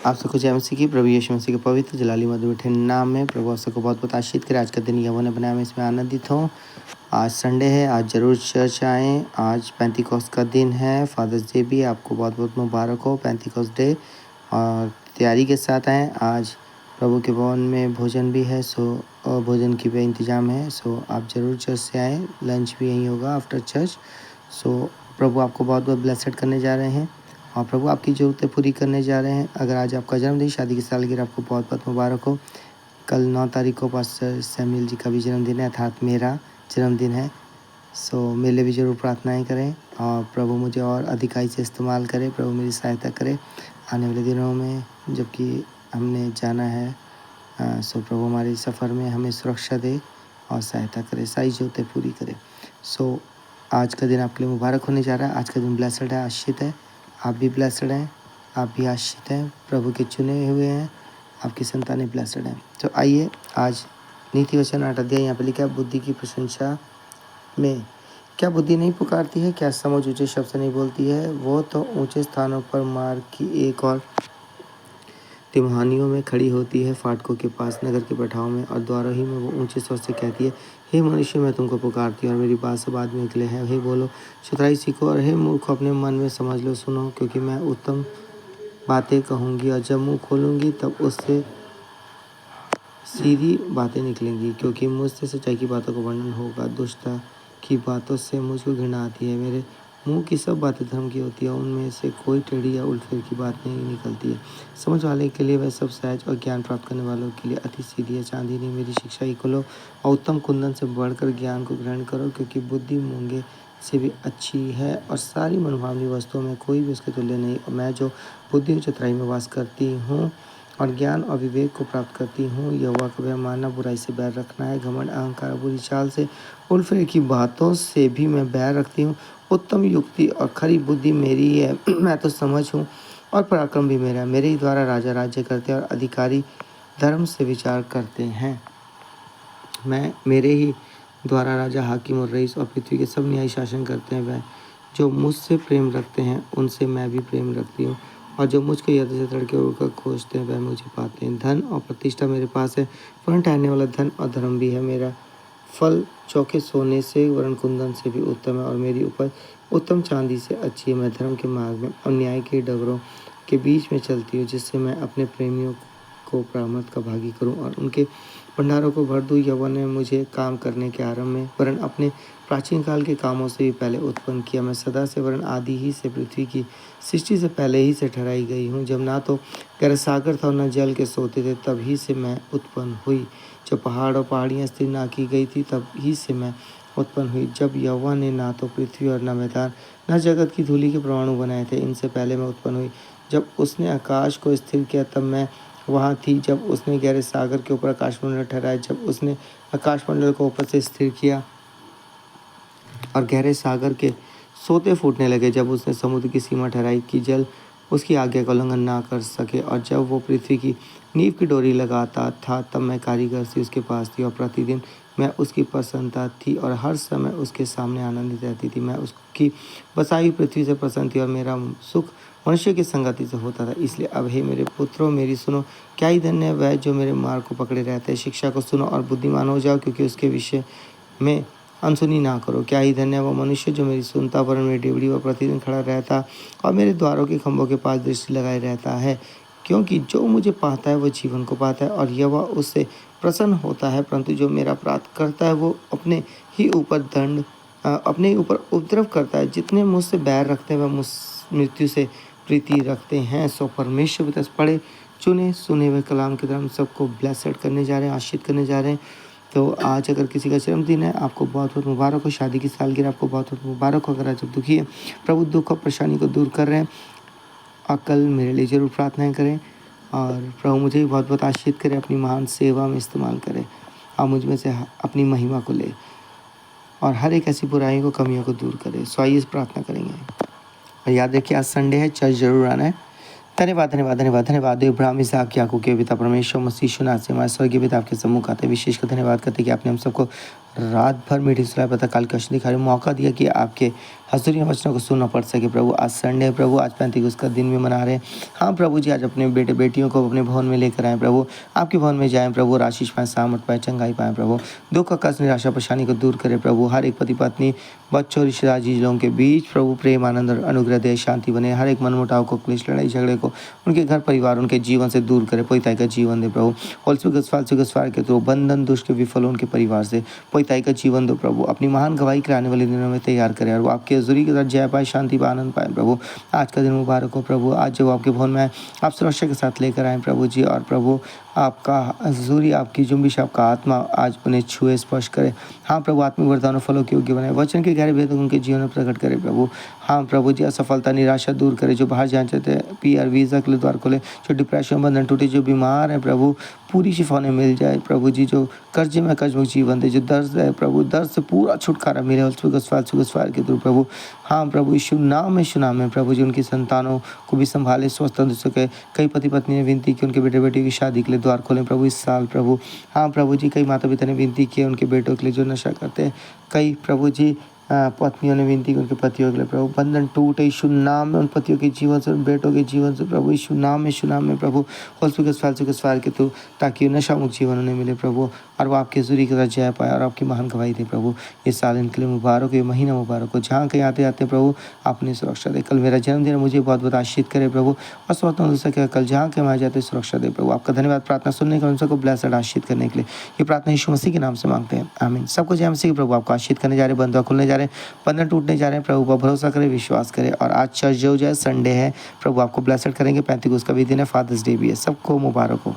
आप सबको जय मसीह की। प्रभु यीशु मसीह के पवित्र जलाली मधुर मीठे नाम में प्रभु आप सबको बहुत बहुत आशीष करे। आज का दिन यहोवा ने बनाया, मैं इसमें आनंदित हूँ। आज संडे है, आज ज़रूर चर्च आएँ। आज पेंटिकॉस्ट का दिन है, फादर्स डे भी। आपको बहुत बहुत मुबारक हो पेंटिकॉस्ट डे, और तैयारी के साथ आएँ। आज प्रभु के भवन में भोजन भी है, और भोजन की भी इंतज़ाम है। आप ज़रूर चर्च से आएँ। लंच भी यहीं होगा आफ्टर चर्च। प्रभु आपको बहुत बहुत ब्लेसड करने जा रहे हैं, और प्रभु आपकी ज़रूरतें पूरी करने जा रहे हैं। अगर आज आपका जन्मदिन, शादी की सालगिरह, आपको बहुत बहुत मुबारक हो। कल 9 तारीख को पास्टर सैमुअल जी का भी जन्मदिन है, अर्थात मेरा जन्मदिन है। मेरे लिए भी ज़रूर प्रार्थनाएं करें, और प्रभु मुझे और अधिकाई से इस्तेमाल करे। प्रभु मेरी सहायता करे आने वाले दिनों में, जबकि हमने जाना है। प्रभु हमारे सफ़र में हमें सुरक्षा दे और सहायता करे, सारी ज़रूरतें पूरी करे। आज का दिन आपके लिए मुबारक होने जा रहा है। आज का दिन ब्लेसड है, आशीषित है। आप भी ब्लेसड हैं, आप भी आशीषित हैं, प्रभु के चुने हुए हैं, आपकी संतानें ब्लेसड हैं। तो आइए, आज नीति वचन 8 अध्याय यहाँ पे लिखा है, बुद्धि की प्रशंसा में। क्या बुद्धि नहीं पुकारती है? क्या समझ ऊँचे शब्द से नहीं बोलती है? वो तो ऊँचे स्थानों पर मार्ग की एक और तिम्हानियों में खड़ी होती है, फाटकों के पास, नगर के बैठाव में और द्वारों ही में वो ऊँचे स्वर से कहती है, हे मनुष्य, मैं तुमको पुकारती हूँ और मेरी बात सब आदमी निकले हैं। हे बोलो, चतुराई सीखो, और हे मूर्ख, अपने मन में समझ लो, सुनो, क्योंकि मैं उत्तम बातें कहूँगी, और जब मुँह खोलूँगी तब उससे सीधी बातें निकलेंगी, क्योंकि मुझसे सच्चाई की बातों का वर्णन होगा। दुष्टता की बातों से मुझको घृणा आती है। मेरे मुंह की सब बातें धर्म की होती है, उनमें से कोई टेढ़ी या उल्ट की बात नहीं निकलती है। समझ वाले के लिए वह सब सहज, और ज्ञान प्राप्त करने वालों के लिए अति सीधी है। चांदी ने मेरी शिक्षा ही खोलो, और उत्तम कुंदन से बढ़कर ज्ञान को ग्रहण करो, क्योंकि बुद्धि मूंगे से भी अच्छी है, और सारी मनोभावनी वस्तुओं में कोई भी उसके तुल्य नहीं। और मैं जो बुद्धि और चतुराई में वास करती हूँ और ज्ञान और विवेक को प्राप्त करती हूँ, यहोवा का भय मानना, बुराई से बैर रखना है, घमंड, अहंकार, बुरी चाल से, उलफेर की बातों से भी मैं बैर रखती हूँ। उत्तम युक्ति और खरी बुद्धि मेरी है, मैं तो समझ हूँ, और पराक्रम भी मेरा है। मेरे ही द्वारा राजा राज्य करते हैं, और अधिकारी धर्म से विचार करते हैं। मेरे ही द्वारा राजा, हाकिम और रईस और पृथ्वी के सब न्यायी शासन करते हैं। वह जो मुझसे प्रेम रखते हैं, उनसे मैं भी प्रेम रखती हूँ, और जो मुझको यदि से तड़के उड़कर खोजते हैं, वह मुझे पाते हैं। धन और प्रतिष्ठा मेरे पास है, वरन ठहरने वाला धन और धर्म भी है। मेरा फल चौके सोने से, वरन कुंदन से भी उत्तम है, और मेरी उपज उत्तम चांदी से अच्छी है। मैं धर्म के मार्ग में और न्याय के डगरों के बीच में चलती हूँ, जिससे मैं अपने प्रेमियों को परामर्श का भागी करूँ और उनके भंडारों को भर दूँ। यहोवा ने मुझे काम करने के आरंभ में, वरन अपने प्राचीन काल के कामों से भी पहले उत्पन्न किया। मैं सदा से, वरन आदि ही से, पृथ्वी की सृष्टि से पहले ही से ठहराई गई हूँ। जब ना तो गहरा सागर था और न जल के सोते थे, तब ही से मैं उत्पन्न हुई। जब पहाड़ और पहाड़ियाँ स्थिर ना की गई थी, तब ही से मैं उत्पन्न हुई। जब यहोवा ने ना तो पृथ्वी और न मैदान, न जगत की धूलि के परमाणु बनाए थे, इनसे पहले मैं उत्पन्न हुई। जब उसने आकाश को स्थिर किया, तब मैं वहाँ थी। जब उसने गहरे सागर के ऊपर आकाशमंडल ठहराया, जब उसने आकाशमंडल को ऊपर से स्थिर किया और गहरे सागर के सोते फूटने लगे, जब उसने समुद्र की सीमा ठहराई कि जल उसकी आज्ञा का उल्लंघन ना कर सके, और जब वो पृथ्वी की नींव की डोरी लगाता था, तब मैं कारीगर सी उसके पास थी, और प्रतिदिन मैं उसकी प्रसन्नता थी, और हर समय उसके सामने आनंदित रहती थी। मैं उसकी बसाई पृथ्वी से प्रसन्न थी, और मेरा सुख मनुष्य की संगति से होता था। इसलिए अब हे मेरे पुत्रों, मेरी सुनो। क्या ही धन्य है वह जो मेरे मार्ग को पकड़े रहते हैं। शिक्षा को सुनो और बुद्धिमान हो जाओ, क्योंकि उसके विषय में अनसुनी ना करो। क्या ही धन्य है वह मनुष्य जो मेरी सुनता, वरन मेरी डेवढ़ी पर प्रतिदिन खड़ा रहता और मेरे द्वारों के खंभों के पास दृष्टि लगाए रहता है। क्योंकि जो मुझे पाता है वह जीवन को पाता है, और यहोवा उससे प्रसन्न होता है। परंतु जो मेरा अपराध करता है, वो अपने ही ऊपर उपद्रव करता है। जितने मुझसे बैर रखते हैं, वह मुझ मृत्यु से प्रीति रखते हैं। परमेश्वर की तरफ पढ़े चुने सुने हुए कलाम की तरह हम सबको ब्लेसड करने जा रहे हैं, आशीष करने जा रहे हैं। तो आज अगर किसी का जन्मदिन है, आपको बहुत बहुत मुबारक हो। शादी की सालगिरह, आपको बहुत बहुत मुबारक हो। अगर आज दुखी है, प्रभु दुख और परेशानी को दूर कर रहे हैं, और कल मेरे लिए ज़रूर प्रार्थनाएं करें, और प्रभु मुझे भी बहुत बहुत आशीष करें, अपनी महान सेवा में इस्तेमाल करें, और मुझ में से अपनी महिमा को ले, और हर एक ऐसी बुराइयों को, कमियों को दूर करे। आइए प्रार्थना करेंगे। और याद रखिए, आज संडे है, चर्च जरूर आना है। धन्यवाद धन्यवाद धन्यवाद धन्यवाद इब्राहिम, इसहाक, याकूब के पिता परमेश्वर मसीह यीशु नासरी से हमारे स्वर्गीय पिता आपके सम्मुख आते विशेष कर धन्यवाद करते कि आपने हम सबको रात भर मीठी सुलाह पता काल का दिखाने मौका दिया कि आपके हज़ूरी में वचनों को सुनना पड़ सके प्रभु। आज संडे है प्रभु, आज पैंतीकोस का दिन भी मना रहे हैं। हाँ प्रभु जी, आज अपने बेटे बेटियों को अपने भवन में लेकर आएँ प्रभु, आपके भवन में जाएँ प्रभु, और आशीष पाएँ, सामर्थ पाएँ, चंगाई पाएँ प्रभु। दुख कष्ट निराशा परेशानी को दूर करे प्रभु। हर एक पति पत्नी बच्चों रिश्तेदार जी लोगों के बीच प्रभु प्रेम आनंद और अनुग्रह दे, शांति बने। हर एक मनमुटाव को, क्लेश लड़ाई झगड़े को उनके घर परिवार उनके जीवन से दूर करे। पविताई का जीवन दे प्रभु। फाल के थ्रू बंधन दुष्ट के विफल उनके परिवार से पविताई का जीवन दो प्रभु। अपनी महान गवाही कराने वाले दिनों में तैयार करें और वो आपके हज़ूरी के साथ जय पाए, शांति पाए, आनंद पाए प्रभु। आज का दिन मुबारक हो प्रभु। आज जब आपके भवन में आए, आप सुरक्षा के साथ लेकर आए प्रभु जी, और प्रभु आपका हज़ूरी, आपकी जुम्बिश, आपका आत्मा आज उन्हें छुए, स्पर्श करे। हाँ प्रभु, आत्मिक वरदानों फलों के योग्य बनाए, वचन के गहरे भेद उनके जीवन में प्रकट करे प्रभु। हाँ प्रभु जी, असफलता निराशा दूर करे। जो बाहर जाना चाहते हैं, PR वीज़ा के लिए द्वार खोले। जो डिप्रेशन बंधन टूटे, जो बीमार है प्रभु पूरी शिफा उन्हें मिल जाए प्रभु जी। जो कर्जे में कर्जमुक्त जीवन दे, जो दर्द है प्रभु दर्द से पूरा छुटकारा मिले फायर के थ्रू प्रभु। हाँ प्रभु, यीशु नाम में प्रभु जी उनकी संतानों को भी संभाले, स्वस्थ तंदुरुस्त सके। कई पति पत्नी ने विनती की उनके बेटे बेटी की शादी के लिए द्वार खोलें प्रभु इस साल प्रभु। हाँ प्रभु जी, कई माता पिता ने विनती की उनके बेटों के लिए जो नशा करते हैं। कई प्रभु जी पत्नियों ने विनती की उनके पतियों के लिए प्रभु। बंधन टूटे यीशु नाम में, उन पतियों के जीवन से, उन बेटों के जीवन से प्रभु यीशु नाम में प्रभु। फाल के तू, ताकि नशा मुक्त जीवन उन्हें मिले प्रभु, और वो आपके हज़ूरी के साथ जय पाए और आपकी महान गवाही दे प्रभु। ये साल इनके लिए मुबारक हो, ये महीना मुबारक हो। जहाँ कहीं आते आते प्रभु अपनी सुरक्षा दे। कल मेरा जन्मदिन है, मुझे बहुत बहुत आशीष करे प्रभु, और स्वतंत्र सके कल जहाँ कहीं आ जाते सुरक्षा दे प्रभु। आपका धन्यवाद प्रार्थना सुनने का, उन सबको ब्लेसड आशीष करने के लिए। ये प्रार्थना यीशु मसीह के नाम से मांगते हैं, आमीन। सबको जय मसीह प्रभु। आपको आशीष करने जा रहे, बंधुआ खुलने जा रहे, बंधन टूटने जा रहे हैं प्रभु पर भरोसा करें, विश्वास करें। और आज चर्च जो जाए, संडे है प्रभु, आपको ब्लेसड करेंगे। पैंतीकोस का भी दिन है, फादर्स डे भी है। सबको मुबारक हो।